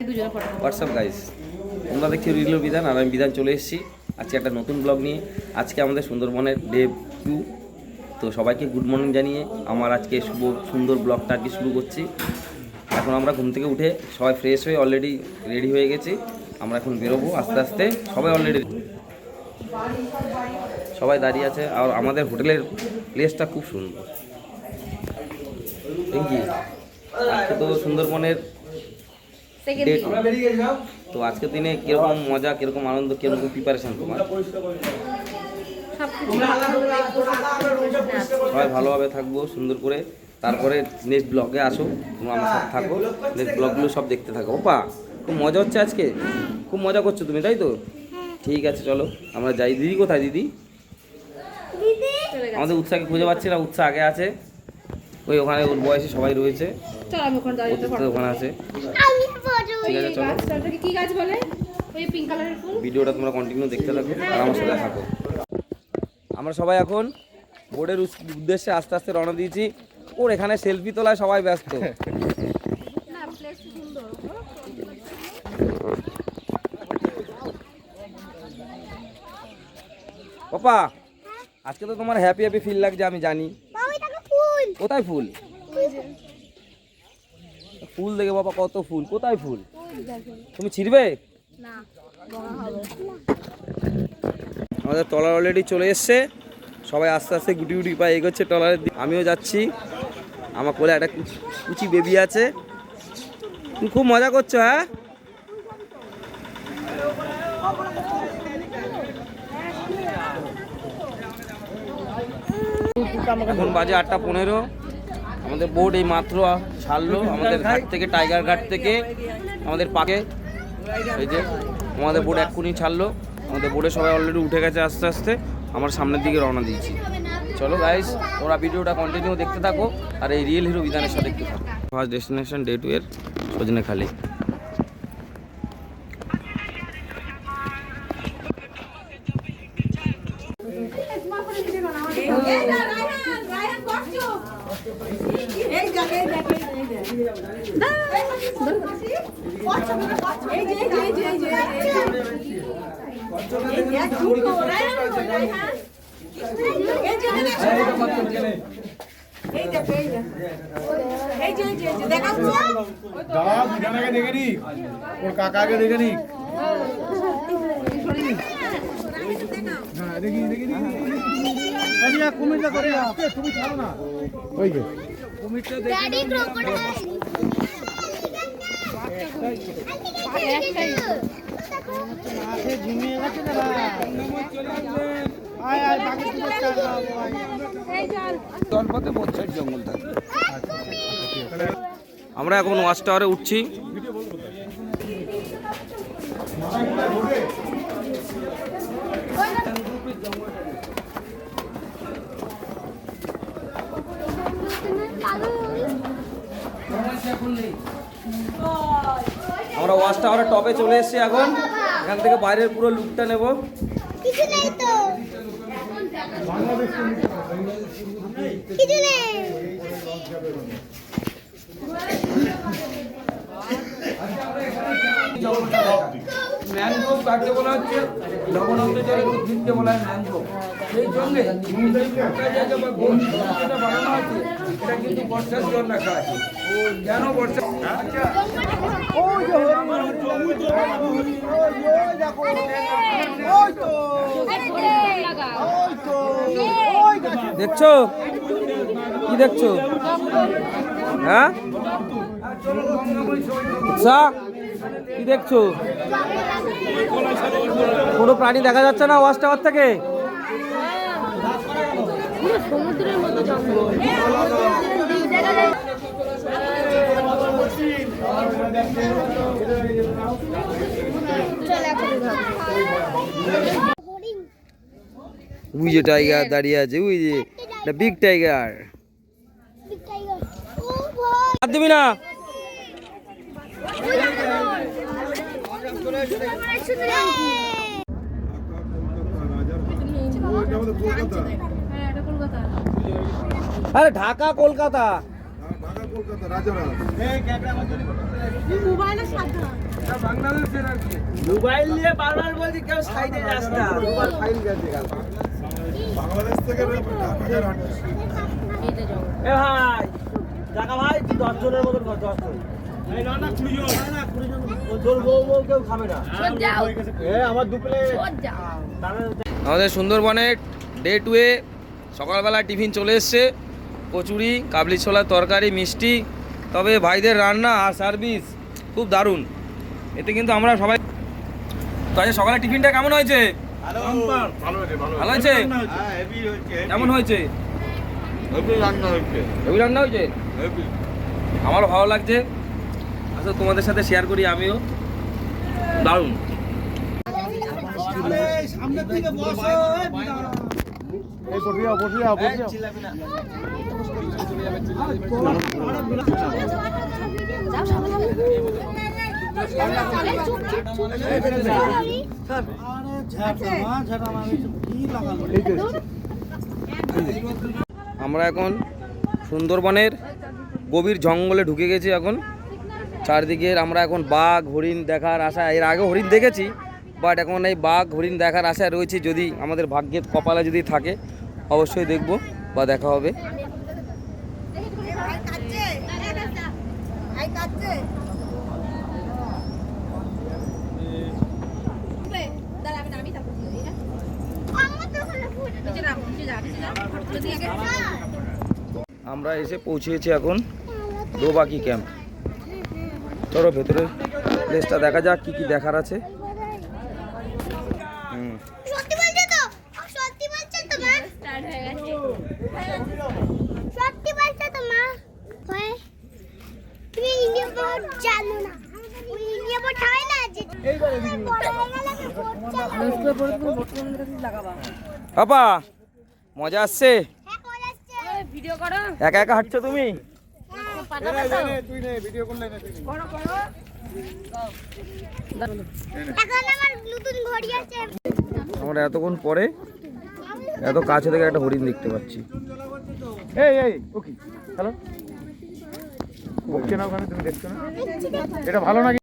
WhatsApp guys, তোমরা দেখছি reel বিধান আর আমি বিধান চলে এসেছি আজকে একটা নতুন ব্লগ নিয়ে। আজকে আমাদের সুন্দরবনের ডে 2। তো সবাইকে গুড মর্নিং জানিয়ে আমার আজকে সুন্দর ব্লগটা আজকে শুরু করছি। এখন আমরা ঘুম থেকে উঠে সবাই ফ্রেশ হয়ে অলরেডি রেডি হয়ে গেছি। আমরা এখন বেরোবো আস্তে আস্তে। সবাই অলরেডি সবাই দাঁড়িয়ে আছে আর আমাদের হোটেলের প্লেসটা খুব সুন্দর। পিঙ্কি, আজকে তো সুন্দরবনের ডে 2। তো আজকের দিনে কিরকম মজা, কিরকম আনন্দ, কিরকম প্রিপারেশন তোমার? সবাই ভালোভাবে থাকবো সুন্দর করে। তারপরে নেক্সট ব্লগে আসো, তোমরা আমার সাথে থাকো, নেক্সট ব্লগগুলো সব দেখতে থাকো। ওপা, খুব মজা হচ্ছে আজকে, খুব মজা করছো তুমি, তাই তো? ঠিক আছে, চলো আমরা যাই। দিদি কোথায়? দিদি আমাদের উৎসাহকে খুঁজে পাচ্ছি না। উৎসাহ আগে আছে, ওই ওখানে ওর বয়সে সবাই রয়েছে, ওখানে আছে। ঠিক আছে, চলো ভিডিওটা তোমরা কন্টিনিউ দেখতে থাকো আর আমার সাথে থাকো। আমরা সবাই এখন বোর্ডের উদ্দেশ্যে আস্তে আস্তে রওনা দিয়েছি। ওর এখানে সেলফি তোলায় সবাই ব্যস্ত। পাপা, আজকে তো তোমার হ্যাপি হ্যাপি ফিল লাগছে, আমি জানি। কোথায় ফুল? ফুল দেখে বাবা, কত ফুল, কোথায় ফুল? তুমি ছিড়বে? আমাদের ট্রলার অলরেডি চলে এসছে। সবাই আস্তে আস্তে গুটি গুটি পায়ে এগোচ্ছে ট্রলারের দিকে। আমিও যাচ্ছি, আমার কোলে একটা কুচি বেবি আছে। তুমি খুব মজা করছো? হ্যাঁ, এখন বাজে 8:15। আমাদের বোট এই মাত্র ছাড়লো আমাদের ঘাট থেকে, টাইগার ঘাট থেকে আমাদের পাকে। এই যে আমাদের বোট এক্ষুনি ছাড়লো। আমাদের বোটে সবাই অলরেডি উঠে গেছে আস্তে আস্তে। আমার সামনের দিকে রওনা দিয়েছি। চলো গাইস, ওরা ভিডিওটা কন্টিনিউ দেখতে থাকো আর এই রিয়েল হিরো বিধানের সাথে দেখতে থাকো। ফার্স্ট ডেস্টিনেশন ডে 2 এর সজনেখালি। কাকাকে দেখে নি, কুমিরটা করে তুমি ছাড়ো না, ওই যে কুমিরটা দেখে ঝিমিয়ে গেছে। আমরা এখন ওয়াচ টাওয়ারে উঠছি। আমরা ওয়াচ টাওয়ারের টপে চলে এসেছি এখন। এখান থেকে বাইরের পুরো লুকটা নেব। ম্যানগ্রোভ কাকে বলা হচ্ছে? লবণাক্ত জলে উদ্ভিদকে বলা হয় ম্যানগ্রোভ। সেই সঙ্গে যেটা বানানো আছে এটা কিন্তু বর্ষার জল রাখা আছে। কেন বর্ষা? দেখছো কি দেখছো? হ্যাঁ, কি দেখছো? কোনো প্রাণী দেখা যাচ্ছে না ওয়াচ টাওয়ার থেকে। সমুদ্রের মতো জঙ্গল। ওই যে টাইগার দাঁড়িয়ে আছে, ওই যে বিগ টাইগার। হাত দিবি না। আরে ঢাকা কলকাতা, ঢাকা কলকাতা রাজারা। মোবাইল নিয়ে বারবার বলছি কেউ সাইডে যাস না। বাংলাদেশ থেকে এই যে জঙ্গল। এ ভাই জায়গা ভাই 10 জনের মতন কর, 10 জন। তোর বউ কেউ খাবে না। সর যাও, আমার দু প্লেট সর যাও। আমাদের সুন্দরবনের ডে 2 এ সকালবেলা টিফিন চলে এসছে, কচুরি, কাবলি ছোলার তরকারি, মিষ্টি। তবে ভাইদের রান্না আর সার্ভিস খুব দারুণ। এতে কিন্তু আমরা সবাই তো আজ সকালে টিফিনটা কেমন হয়েছে? ভালো হয়েছে? কেমন হয়েছে? হেভি রান্না হয়েছে। আমারও ভালো লাগছে। আসলে তোমাদের সাথে শেয়ার করি আমিও, দারুণ। যাও সামনে যাও। চুপ চুপ আমরা এখন সুন্দরবনের গভীর জঙ্গলে ঢুকে গেছি। এখন চারদিকে আমরা এখন বাঘ হরিণ দেখার আশায়, এর আগে হরিণ দেখেছি, বাট এখন এই বাঘ হরিণ দেখার আশায় রয়েছি। যদি আমাদের ভাগ্যের কপালে যদি থাকে অবশ্যই দেখব বা দেখা হবে। আমরা এসে পৌঁছেছি এখন দোবাকি ক্যাম্প। চলো ভেতরে প্লেসটা দেখা যাক কি কি দেখার আছে। সত্যি বলছো তো? সত্যি বলছো তো মা? স্টার্ট হয়ে গেছে। সত্যি বলছো তো মা? হয় তুমি ইন্ডিয়া বোর্ড জানো না? ওই ইন্ডিয়া বোর্ড হয় না যে এইবারে পাপা মজা আসছে? ভিডিও করো। একা একা হাঁটছো তুমি? তুই নে ভিডিও করলে না তুই করো করো। এখন আমার নতুন ঘড়ি আছে। আমরা এতক্ষণ পরে এত কাছে থেকে একটা হরিণ দেখতে পাচ্ছি। এই ওকে হ্যালো ওকে না ওখানে তুমি দেখছো না এটা ভালো নাকি